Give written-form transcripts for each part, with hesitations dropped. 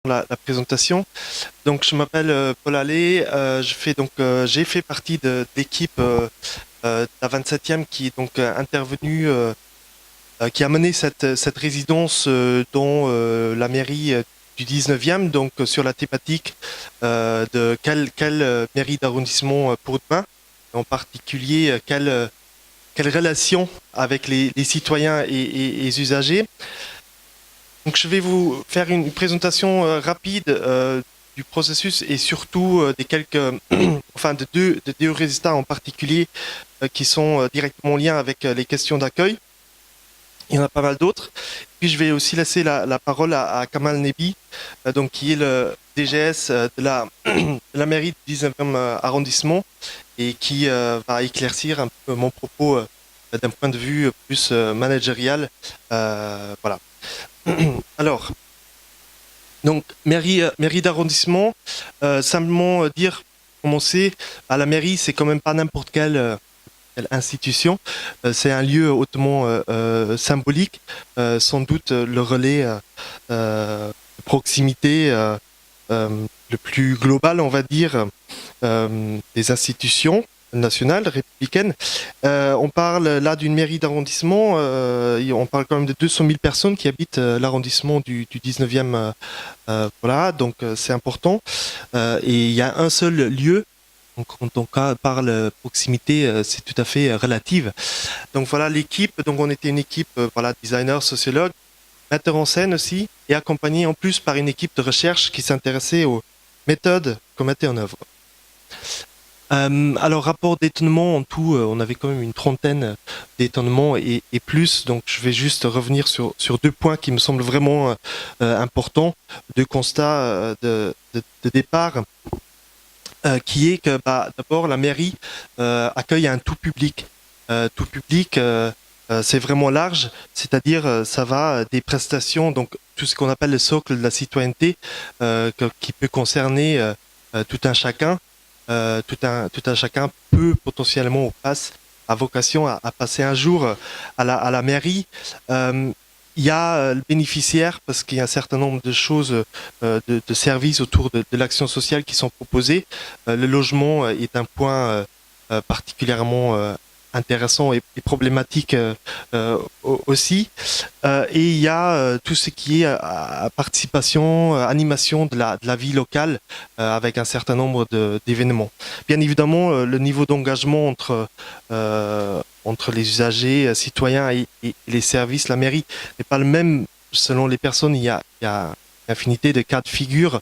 la présentation. Donc, je m'appelle Paul Allais. J'ai fait partie de l'équipe de la 27e qui est donc intervenue, qui a mené cette résidence dans la mairie du 19e, donc sur la thématique de quelle mairie d'arrondissement pour demain, en particulier quelle relation avec les citoyens et les usagers. Donc, je vais vous faire une présentation rapide du processus et surtout des quelques, enfin, de deux résultats en particulier qui sont directement en lien avec les questions d'accueil. Il y en a pas mal d'autres. Puis, je vais aussi laisser la parole à Kamal Nebi, donc, qui est le DGS de la mairie du 19e arrondissement et qui va éclaircir un peu mon propos d'un point de vue plus managérial. Voilà. Alors, donc, mairie d'arrondissement, simplement dire, commencer, à la mairie, c'est quand même pas n'importe quelle institution, c'est un lieu hautement symbolique, sans doute le relais de proximité le plus global, on va dire, des institutions nationales, républicaines. On parle là d'une mairie d'arrondissement, on parle quand même de 200 000 personnes qui habitent l'arrondissement du 19e, voilà, donc c'est important. Et il y a un seul lieu, donc quand on parle proximité, c'est tout à fait relative. Donc voilà l'équipe, donc on était une équipe, voilà, designers, sociologues, metteurs en scène aussi, et accompagnés en plus par une équipe de recherche qui s'intéressait aux méthodes qu'on mettait en œuvre. Alors, rapport d'étonnement, en tout, on avait quand même une trentaine d'étonnements et plus, donc je vais juste revenir sur deux points qui me semblent vraiment importants, deux constats de départ, qui est que d'abord la mairie accueille un tout public. Tout public, c'est vraiment large, c'est-à-dire ça va des prestations, donc tout ce qu'on appelle le socle de la citoyenneté, qui peut concerner tout un chacun. Tout un chacun peut potentiellement ou passe à vocation à passer un jour à la mairie. Il y a le bénéficiaire parce qu'il y a un certain nombre de choses, de services autour de l'action sociale qui sont proposés. Le logement est un point particulièrement intéressant et problématique aussi. Et il y a tout ce qui est participation, animation de la vie locale avec un certain nombre d'événements. Bien évidemment, le niveau d'engagement entre les usagers, citoyens et les services, la mairie, n'est pas le même selon les personnes. Il y a une infinité de cas de figure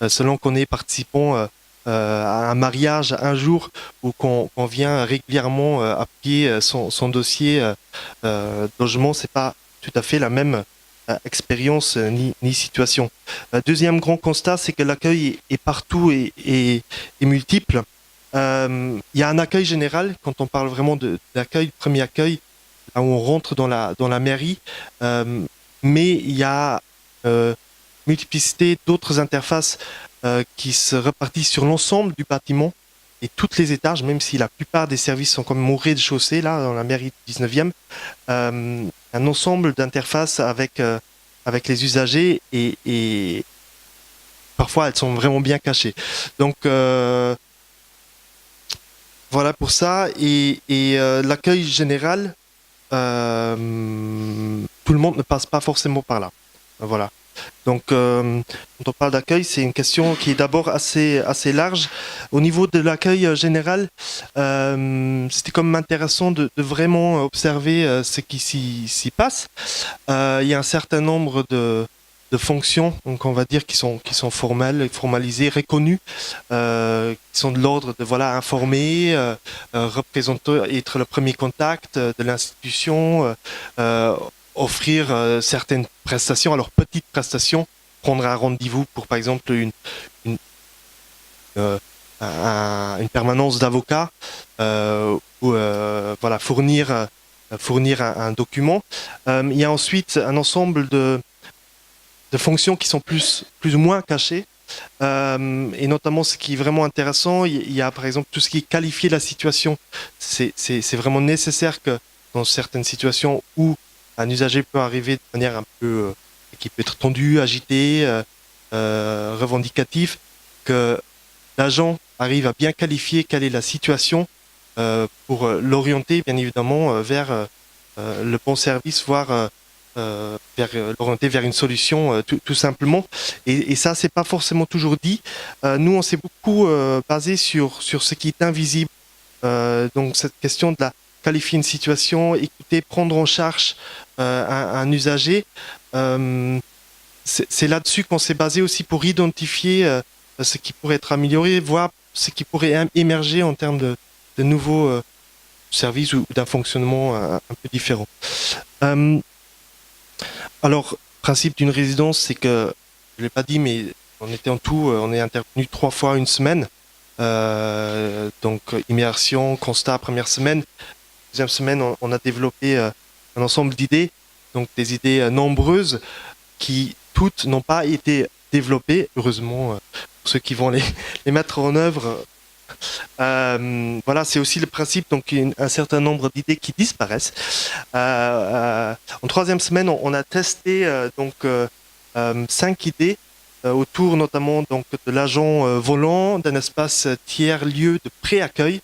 selon qu'on est participant à un mariage un jour ou qu'on vient régulièrement appuyer son dossier logement, c'est pas tout à fait la même expérience ni situation. Deuxième grand constat, c'est que l'accueil est partout et multiple. Il y a un accueil général, quand on parle vraiment d'accueil, premier accueil, là où on rentre dans la mairie, mais il y a multiplicité d'autres interfaces qui se répartissent sur l'ensemble du bâtiment et toutes les étages, même si la plupart des services sont comme au rez-de-chaussée, là, dans la mairie du 19e, un ensemble d'interfaces avec les usagers et parfois elles sont vraiment bien cachées. Donc, voilà pour ça. L'accueil général, tout le monde ne passe pas forcément par là. Voilà. Donc, quand on parle d'accueil, c'est une question qui est d'abord assez large. Au niveau de l'accueil général, c'était quand même intéressant de vraiment observer ce qui s'y passe. Il y a un certain nombre de fonctions, donc on va dire, qui sont formelles, formalisées, reconnues, qui sont de l'ordre de voilà informer, représenter, être le premier contact de l'institution, offrir certaines prestations, alors petites prestations, prendre un rendez-vous pour par exemple une, euh, une permanence d'avocat ou voilà fournir un document. Il y a ensuite un ensemble de fonctions qui sont plus ou moins cachées. Et notamment, ce qui est vraiment intéressant, il y a par exemple tout ce qui est qualifier la situation. C'est vraiment nécessaire que dans certaines situations où un usager peut arriver de manière un peu qui peut être tendu, agité, revendicatif, que l'agent arrive à bien qualifier quelle est la situation pour l'orienter bien évidemment vers le bon service, voire l'orienter vers une solution tout simplement. Et ça, c'est pas forcément toujours dit. Nous, on s'est beaucoup basé sur ce qui est invisible. Donc cette question de la qualifier une situation, écouter, prendre en charge un usager, c'est là-dessus qu'on s'est basé aussi pour identifier ce qui pourrait être amélioré, voir ce qui pourrait émerger en termes de nouveaux services ou d'un fonctionnement un peu différent. Alors, principe d'une résidence, c'est que, je ne l'ai pas dit, mais on était en tout, on est intervenu 3 fois une semaine. Donc, immersion, constat, première semaine. Deuxième semaine, on a développé un ensemble d'idées, donc des idées nombreuses qui toutes n'ont pas été développées, heureusement, pour ceux qui vont les mettre en œuvre. Voilà, c'est aussi le principe, donc un certain nombre d'idées qui disparaissent. En troisième semaine, on a testé donc 5 idées autour notamment donc de l'agent volant, d'un espace tiers-lieu de pré-accueil.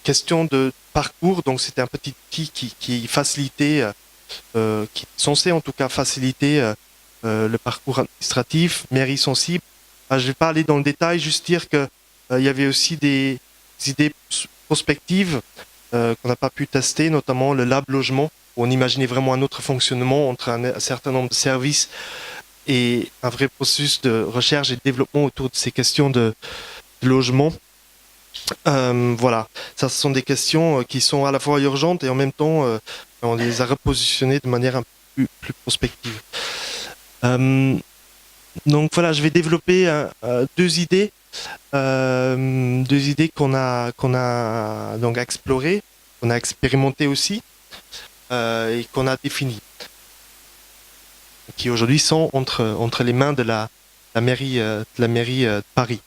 Question de parcours, donc c'était un petit outil qui facilitait, qui est censé en tout cas faciliter le parcours administratif, mairie sensible. Je ne vais pas aller dans le détail, juste dire que il y avait aussi des idées prospectives qu'on n'a pas pu tester, notamment le lab logement, où on imaginait vraiment un autre fonctionnement entre un certain nombre de services et un vrai processus de recherche et de développement autour de ces questions de logement. Voilà, ça ce sont des questions qui sont à la fois urgentes et en même temps on les a repositionnées de manière un peu plus prospective. Donc voilà, je vais développer deux idées qu'on a donc explorées, qu'on a expérimentées aussi et qu'on a définies, qui aujourd'hui sont entre les mains de la mairie de Paris.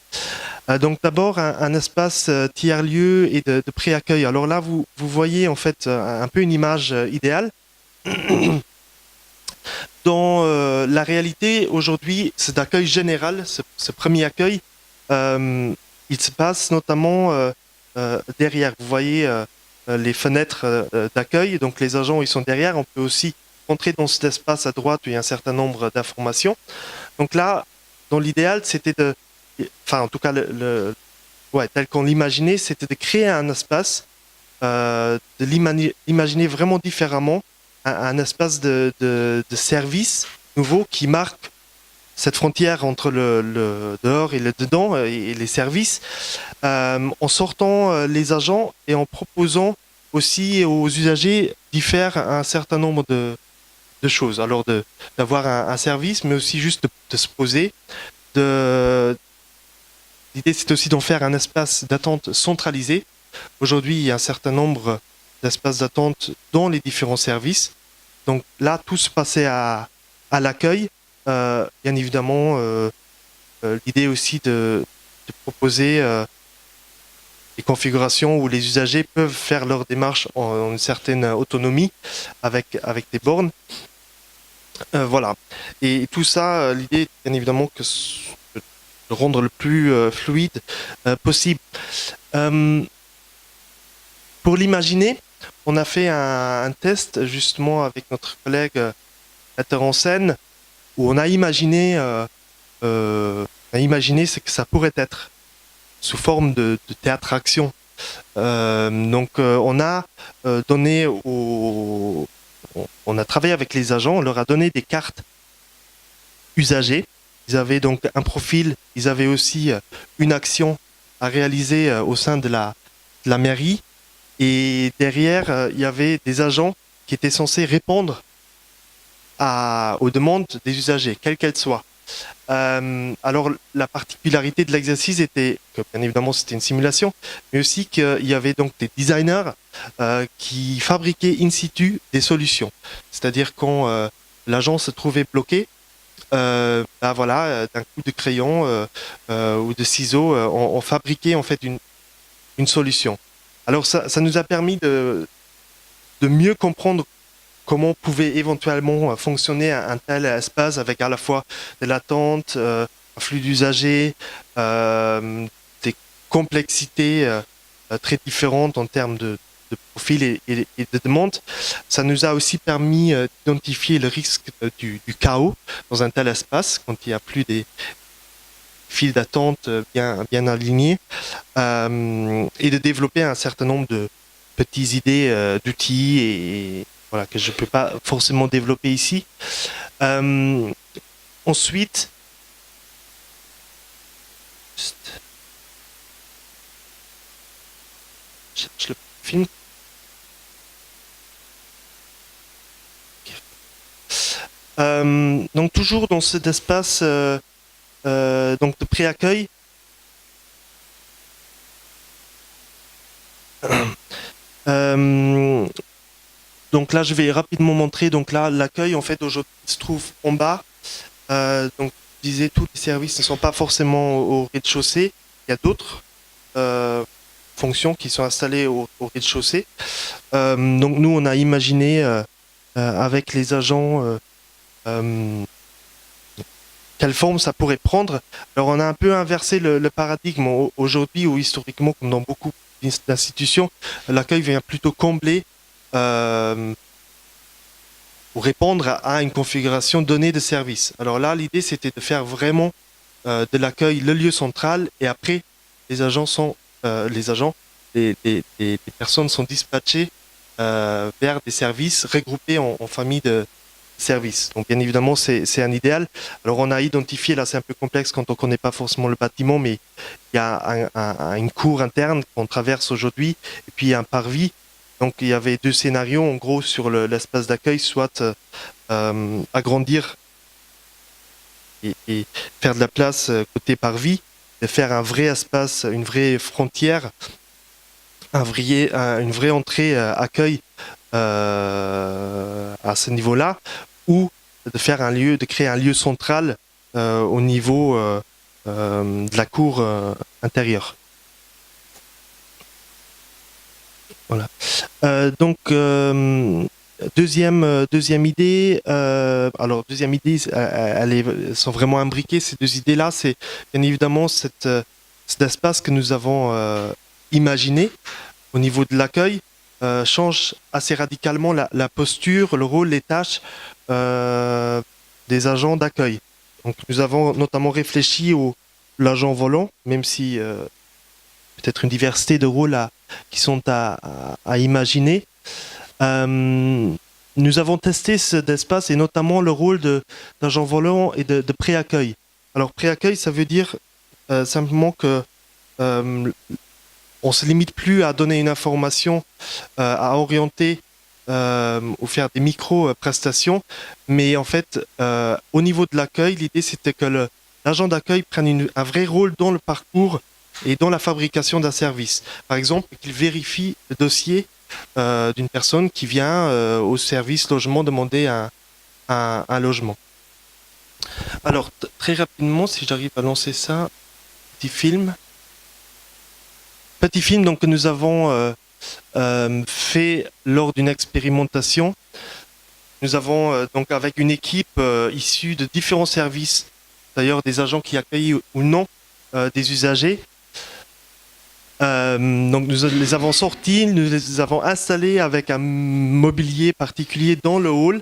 Donc d'abord un espace tiers-lieu et de pré-accueil. Alors là, vous voyez en fait un peu une image idéale. Dans la réalité, aujourd'hui, cet accueil général, ce premier accueil, il se passe notamment derrière. Vous voyez les fenêtres d'accueil, donc les agents ils sont derrière. On peut aussi entrer dans cet espace à droite où il y a un certain nombre d'informations. Donc là, dans l'idéal, c'était enfin en tout cas tel qu'on l'imaginait, c'était de créer un espace, de l'imaginer vraiment différemment, un espace de service nouveau qui marque cette frontière entre le dehors et le dedans et les services, en sortant les agents et en proposant aussi aux usagers d'y faire un certain nombre de choses. Alors d'avoir un service, mais aussi juste de se poser. L'idée, c'est aussi d'en faire un espace d'attente centralisé. Aujourd'hui, il y a un certain nombre d'espaces d'attente dans les différents services. Donc là, tout se passait à l'accueil. Bien évidemment, l'idée aussi de proposer des configurations où les usagers peuvent faire leur démarche en une certaine autonomie avec des bornes. Voilà. Et tout ça, l'idée est bien évidemment que de rendre le plus fluide possible. Pour l'imaginer, on a fait un test justement avec notre collègue metteur en scène où on a imaginé ce que ça pourrait être sous forme de théâtre-action. Donc on a donné on a travaillé avec les agents, on leur a donné des cartes usagers. Ils avaient donc un profil, ils avaient aussi une action à réaliser au sein de la mairie. Et derrière, il y avait des agents qui étaient censés répondre aux demandes des usagers, quelles qu'elles soient. Alors, la particularité de l'exercice était que, bien évidemment, c'était une simulation, mais aussi qu'il y avait donc des designers qui fabriquaient in situ des solutions. C'est-à-dire quand l'agent se trouvait bloqué, voilà, d'un coup de crayon ou de ciseaux, on fabriquait en fait une solution. Alors ça nous a permis de mieux comprendre comment pouvait éventuellement fonctionner un tel espace avec à la fois de l'attente, un flux d'usagers, des complexités très différentes en termes de profil et de demande. Ça nous a aussi permis d'identifier le risque du chaos dans un tel espace quand il n'y a plus des files d'attente bien alignés et de développer un certain nombre de petites idées d'outils et voilà, que je ne peux pas forcément développer ici. Ensuite, je cherche le film. Donc toujours dans cet espace donc de pré-accueil. Donc là, je vais rapidement montrer. Donc là, l'accueil, en fait, aujourd'hui, se trouve en bas. Donc, je disais, tous les services ne sont pas forcément au rez-de-chaussée. Il y a d'autres fonctions qui sont installées au rez-de-chaussée. Donc, nous, on a imaginé avec les agents quelle forme ça pourrait prendre. Alors, on a un peu inversé le paradigme aujourd'hui, où historiquement, comme dans beaucoup d'institutions, l'accueil vient plutôt combler pour répondre à une configuration donnée de service. Alors là, l'idée, c'était de faire vraiment de l'accueil le lieu central, et après, les agents sont, les personnes sont dispatchées vers des services regroupés en familles de services. Donc bien évidemment, c'est un idéal. Alors on a identifié, là c'est un peu complexe quand on ne connaît pas forcément le bâtiment, mais il y a une cour interne qu'on traverse aujourd'hui, et puis un parvis. Donc il y avait deux scénarios, en gros, sur l'espace d'accueil, soit agrandir et faire de la place côté parvis, et faire un vrai espace, une vraie frontière, une vraie entrée accueil à ce niveau-là, ou de créer un lieu central au niveau de la cour intérieure. Voilà. Donc deuxième idée. Alors deuxième idée, elles sont vraiment imbriquées ces deux idées-là. C'est bien évidemment cet espace que nous avons imaginé au niveau de l'accueil change assez radicalement la posture, le rôle, les tâches des agents d'accueil. Donc nous avons notamment réfléchi à l'agent volant, même si peut-être une diversité de rôles qui sont à imaginer. Nous avons testé cet espace et notamment le rôle d'agent volant et de pré-accueil. Alors pré-accueil, ça veut dire simplement que on se limite plus à donner une information, à orienter ou faire des micro-prestations, mais en fait, au niveau de l'accueil, l'idée c'était que l'agent d'accueil prenne un vrai rôle dans le parcours et dans la fabrication d'un service. Par exemple, qu'il vérifie le dossier d'une personne qui vient au service logement demander un logement. Alors, très rapidement, si j'arrive à lancer ça, petit film. Petit film donc, que nous avons fait lors d'une expérimentation. Nous avons donc avec une équipe issue de différents services, d'ailleurs des agents qui accueillent ou non des usagers. Donc nous les avons sortis, nous les avons installés avec un mobilier particulier dans le hall.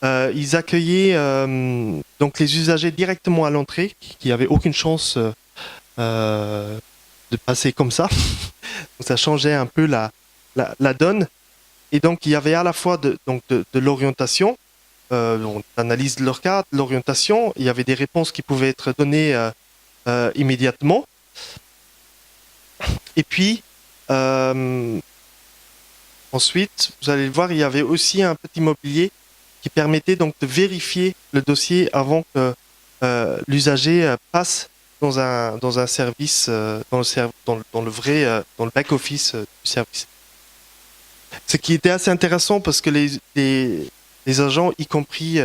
Ils accueillaient donc les usagers directement à l'entrée, qui n'avaient aucune chance de passer comme ça. Donc ça changeait un peu la donne. Et donc il y avait à la fois de l'orientation, l'analyse de leur cas, de l'orientation. Il y avait des réponses qui pouvaient être données immédiatement. Et puis, ensuite, vous allez le voir, il y avait aussi un petit mobilier qui permettait donc de vérifier le dossier avant que l'usager passe dans un service, dans le back-office du service. Ce qui était assez intéressant parce que les agents, y compris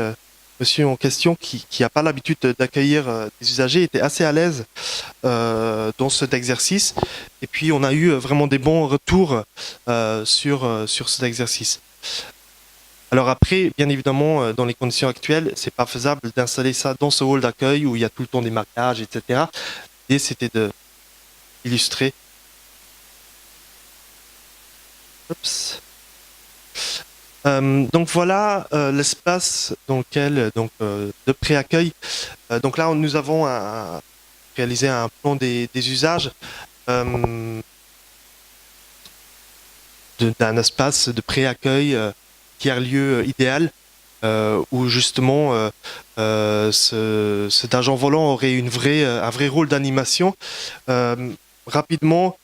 monsieur en question, qui n'a pas l'habitude d'accueillir des usagers, étaient assez à l'aise dans cet exercice. Et puis, on a eu vraiment des bons retours sur cet exercice. Alors après, bien évidemment, dans les conditions actuelles, c'est pas faisable d'installer ça dans ce hall d'accueil où il y a tout le temps des marquages, etc. L'idée, c'était de illustrer. Oups. Donc voilà l'espace dans lequel de pré-accueil. Donc là, nous avons réalisé un plan des usages d'un espace de pré-accueil tiers-lieu idéal où justement cet agent volant aurait un vrai rôle d'animation. Rapidement,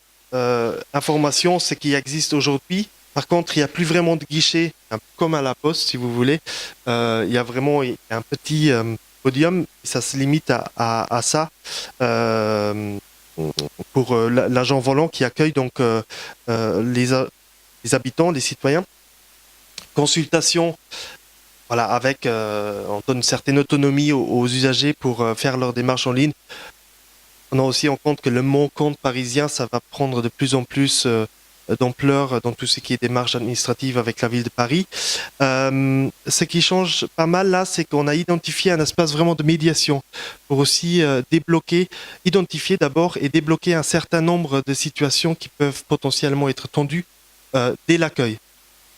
information, ce qui existe aujourd'hui. Par contre, il n'y a plus vraiment de guichet, un peu comme à la poste, si vous voulez. Il y a vraiment un petit podium, ça se limite à ça pour l'agent volant qui accueille donc les habitants, les citoyens. Consultation, voilà, avec on donne une certaine autonomie aux usagers pour faire leur démarche en ligne. On a aussi en compte que le mont-compte parisien, ça va prendre de plus en plus d'ampleur dans tout ce qui est démarche administrative avec la ville de Paris. Ce qui change pas mal là, c'est qu'on a identifié un espace vraiment de médiation pour aussi identifier d'abord et débloquer un certain nombre de situations qui peuvent potentiellement être tendues dès l'accueil.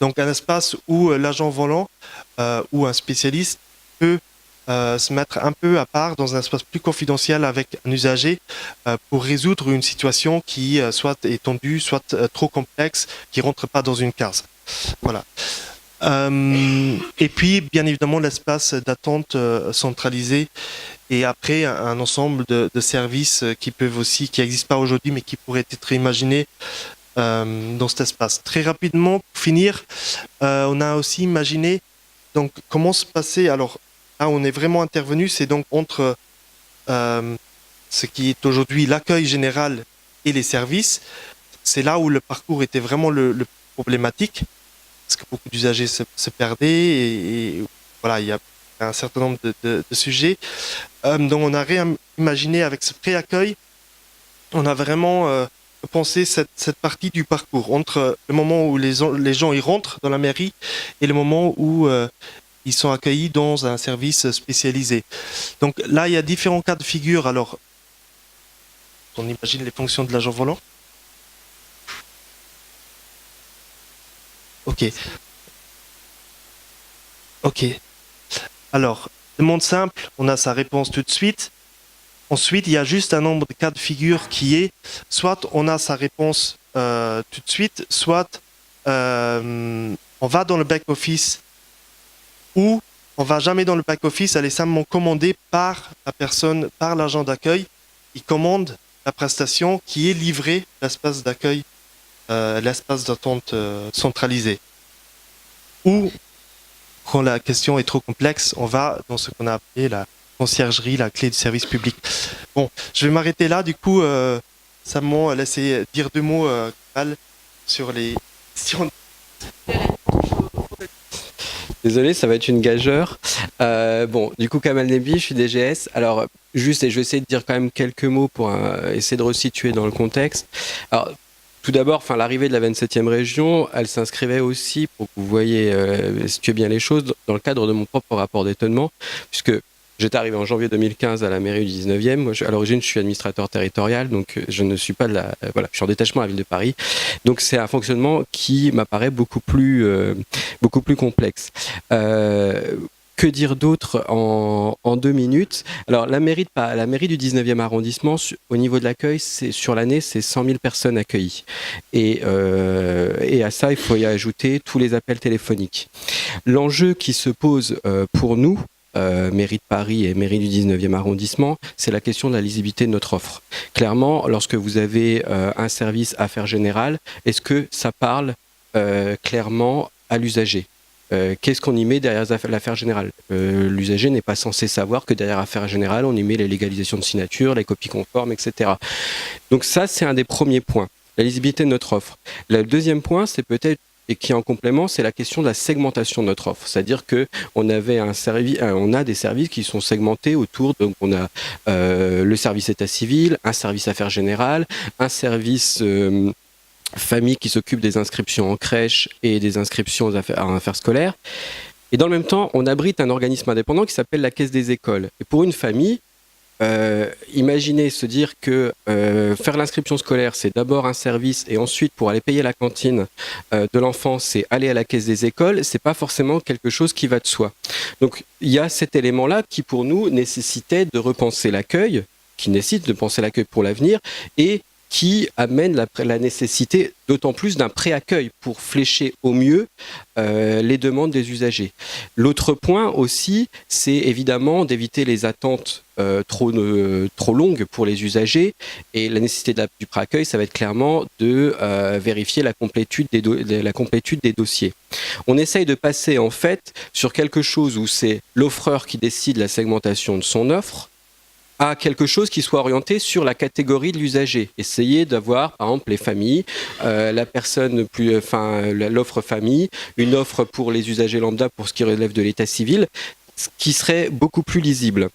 Donc un espace où l'agent volant ou un spécialiste peut se mettre un peu à part dans un espace plus confidentiel avec un usager pour résoudre une situation qui soit est tendue, soit trop complexe, qui rentre pas dans une case. Voilà. Et puis, bien évidemment, l'espace d'attente centralisé et après un ensemble de services qui n'existent pas aujourd'hui, mais qui pourraient être imaginés dans cet espace. Très rapidement, pour finir, on a aussi imaginé donc comment se passer. Alors là, on est vraiment intervenu, c'est donc entre ce qui est aujourd'hui l'accueil général et les services. C'est là où le parcours était vraiment le problématique, parce que beaucoup d'usagers se perdaient et voilà, il y a un certain nombre de sujets. Donc on a réimaginé avec ce pré-accueil, on a vraiment penser cette partie du parcours entre le moment où les gens y rentrent dans la mairie et le moment où ils sont accueillis dans un service spécialisé. Donc là, il y a différents cas de figure. Alors, on imagine les fonctions de l'agent volant. Ok. Ok. Alors, demande simple, on a sa réponse tout de suite. Ensuite, il y a juste un nombre de cas de figure qui est soit on a sa réponse tout de suite, soit on va dans le back-office ou on va jamais dans le back-office, elle est simplement commandée par la personne, par l'agent d'accueil. Il commande la prestation qui est livrée à l'espace d'accueil, l'espace d'attente centralisé. Ou, quand la question est trop complexe, on va dans ce qu'on a appelé la conciergerie, la clé de service public. Bon, je vais m'arrêter là. Du coup, ça m'a laissé dire deux mots sur les questions. Désolé, ça va être une gageure. Bon, du coup, Kamal Nebi, je suis DGS. Alors, juste, et je vais essayer de dire quand même quelques mots pour essayer de resituer dans le contexte. Alors, tout d'abord, l'arrivée de la 27e région, elle s'inscrivait aussi, pour que vous voyez situer bien les choses, dans le cadre de mon propre rapport d'étonnement, puisque j'étais arrivé en janvier 2015 à la mairie du 19e. Moi, à l'origine, je suis administrateur territorial, donc je ne suis pas je suis en détachement à la ville de Paris. Donc, c'est un fonctionnement qui m'apparaît beaucoup plus complexe. Que dire d'autre en 2 minutes? Alors, la mairie du 19e arrondissement, au niveau de l'accueil, sur l'année, c'est 100 000 personnes accueillies. Et à ça, il faut y ajouter tous les appels téléphoniques. L'enjeu qui se pose pour nous, mairie de Paris et mairie du 19e arrondissement, c'est la question de la lisibilité de notre offre. Clairement, lorsque vous avez un service affaires générales, est-ce que ça parle clairement à l'usager? Qu'est-ce qu'on y met derrière l'affaire générale? L'usager n'est pas censé savoir que derrière l'affaire générale, on y met les légalisations de signature, les copies conformes, etc. Donc ça, c'est un des premiers points, la lisibilité de notre offre. Le deuxième point, c'est peut-être, et qui est en complément, c'est la question de la segmentation de notre offre. C'est-à-dire que on a des services qui sont segmentés autour, donc on a le service état civil, un service affaires générales, un service famille qui s'occupe des inscriptions en crèche et des inscriptions aux affaires scolaires. Et dans le même temps, on abrite un organisme indépendant qui s'appelle la Caisse des écoles. Et pour une famille, imaginez se dire que faire l'inscription scolaire, c'est d'abord un service et ensuite pour aller payer la cantine de l'enfant, c'est aller à la caisse des écoles, c'est pas forcément quelque chose qui va de soi. Donc il y a cet élément-là qui pour nous nécessitait de repenser l'accueil, qui nécessite de penser l'accueil pour l'avenir et qui amène la nécessité d'autant plus d'un pré-accueil pour flécher au mieux les demandes des usagers. L'autre point aussi, c'est évidemment d'éviter les attentes trop longues pour les usagers, et la nécessité du pré-accueil, ça va être clairement de vérifier la complétude des dossiers. On essaye de passer en fait sur quelque chose où c'est l'offreur qui décide la segmentation de son offre, à quelque chose qui soit orienté sur la catégorie de l'usager. Essayer d'avoir, par exemple, les familles, l'offre famille, une offre pour les usagers lambda pour ce qui relève de l'état civil, ce qui serait beaucoup plus lisible.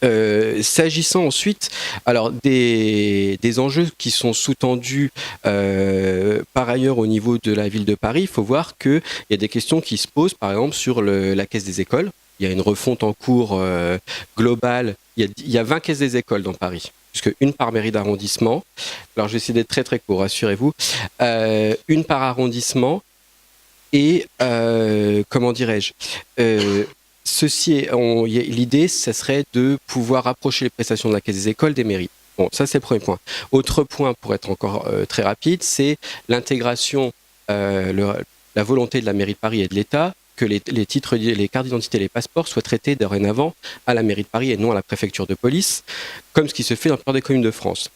S'agissant ensuite des enjeux qui sont sous-tendus par ailleurs au niveau de la ville de Paris, il faut voir qu'il y a des questions qui se posent, par exemple, sur la caisse des écoles. Il y a une refonte en cours globale. Il y a 20 caisses des écoles dans Paris, puisque une par mairie d'arrondissement. Alors, je vais essayer d'être très très court, rassurez-vous. Une par arrondissement et, comment dirais-je l'idée, ça serait de pouvoir rapprocher les prestations de la caisse des écoles des mairies. Bon, ça c'est le premier point. Autre point, pour être encore très rapide, c'est l'intégration, la volonté de la mairie de Paris et de l'État que les titres, les cartes d'identité et les passeports soient traités dorénavant à la mairie de Paris et non à la préfecture de police, comme ce qui se fait dans la plupart des communes de France.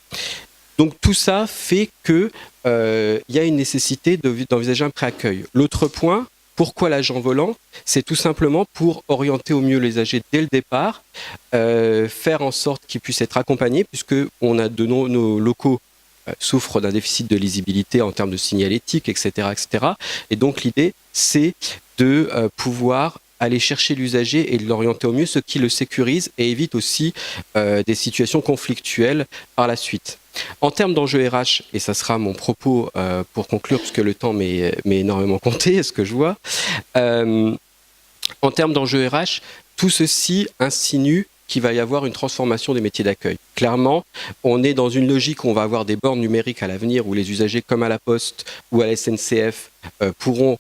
Donc tout ça fait qu'il y a une nécessité d'envisager un pré-accueil. L'autre point, pourquoi l'agent volant? C'est tout simplement pour orienter au mieux les âgés dès le départ, faire en sorte qu'ils puissent être accompagnés, puisque nos locaux souffrent d'un déficit de lisibilité en termes de signalétique, etc., etc. Et donc l'idée, c'est de pouvoir aller chercher l'usager et de l'orienter au mieux, ce qui le sécurise et évite aussi des situations conflictuelles par la suite. En termes d'enjeux RH, et ça sera mon propos pour conclure, puisque le temps m'est énormément compté, est-ce que je vois, en termes d'enjeux RH, tout ceci insinue qu'il va y avoir une transformation des métiers d'accueil. Clairement, on est dans une logique où on va avoir des bornes numériques à l'avenir, où les usagers, comme à la Poste ou à la SNCF, pourront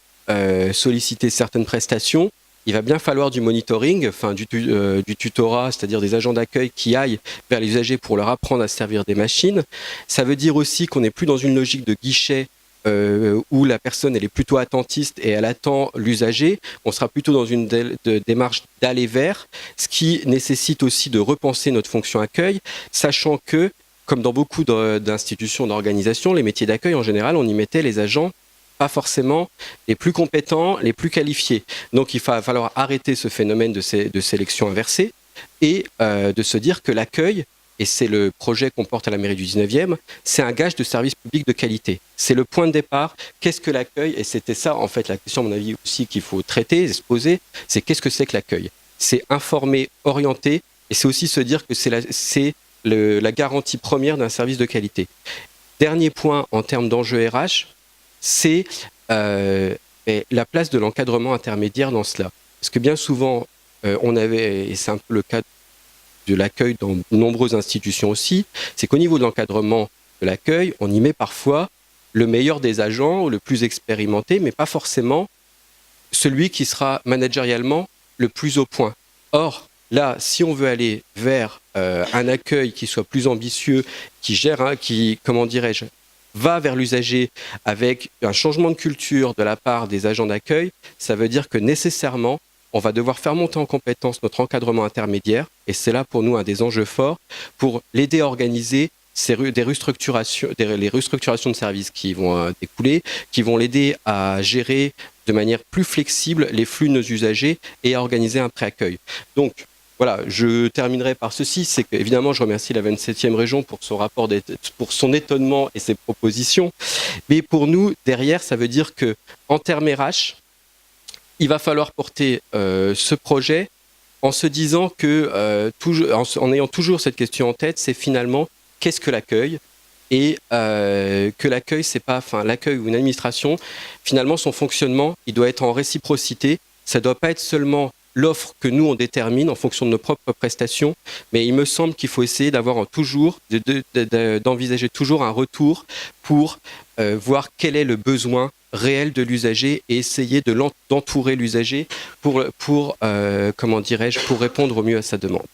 solliciter certaines prestations. Il va bien falloir du monitoring, du tutorat, c'est-à-dire des agents d'accueil qui aillent vers les usagers pour leur apprendre à se servir des machines. Ça veut dire aussi qu'on n'est plus dans une logique de guichet où la personne elle est plutôt attentiste et elle attend l'usager. On sera plutôt dans une démarche d'aller vers, ce qui nécessite aussi de repenser notre fonction accueil, sachant que, comme dans beaucoup d'institutions, d'organisations, les métiers d'accueil, en général, on y mettait les agents pas forcément les plus compétents, les plus qualifiés. Donc il va falloir arrêter ce phénomène de sélection inversée et de se dire que l'accueil, et c'est le projet qu'on porte à la mairie du 19e, c'est un gage de service public de qualité. C'est le point de départ. Qu'est-ce que l'accueil? Et c'était ça, en fait, la question, à mon avis, aussi qu'il faut traiter et se poser, c'est qu'est-ce que c'est que l'accueil? C'est informer, orienter, et c'est aussi se dire que c'est la garantie première d'un service de qualité. Dernier point en termes d'enjeux RH, c'est la place de l'encadrement intermédiaire dans cela. Parce que bien souvent, et c'est un peu le cas de l'accueil dans de nombreuses institutions aussi, c'est qu'au niveau de l'encadrement de l'accueil, on y met parfois le meilleur des agents, le plus expérimenté, mais pas forcément celui qui sera managérialement le plus au point. Or, là, si on veut aller vers un accueil qui soit plus ambitieux, qui gère, comment dirais-je, va vers l'usager avec un changement de culture de la part des agents d'accueil, ça veut dire que nécessairement, on va devoir faire monter en compétence notre encadrement intermédiaire, et c'est là pour nous un des enjeux forts, pour l'aider à organiser les restructurations de services qui vont découler, qui vont l'aider à gérer de manière plus flexible les flux de nos usagers et à organiser un pré-accueil. Donc, voilà, je terminerai par ceci, c'est qu'évidemment, je remercie la 27e région pour son rapport, pour son étonnement et ses propositions. Mais pour nous, derrière, ça veut dire qu'en termes RH, il va falloir porter ce projet en se disant que, en ayant toujours cette question en tête, c'est finalement, qu'est-ce que l'accueil? et que l'accueil, c'est pas, enfin l'accueil ou une administration, finalement son fonctionnement, il doit être en réciprocité. Ça doit pas être seulement l'offre que nous on détermine en fonction de nos propres prestations, mais il me semble qu'il faut essayer d'avoir toujours, d'envisager toujours un retour pour voir quel est le besoin réel de l'usager et essayer d'entourer l'usager pour comment dirais-je, pour répondre au mieux à sa demande.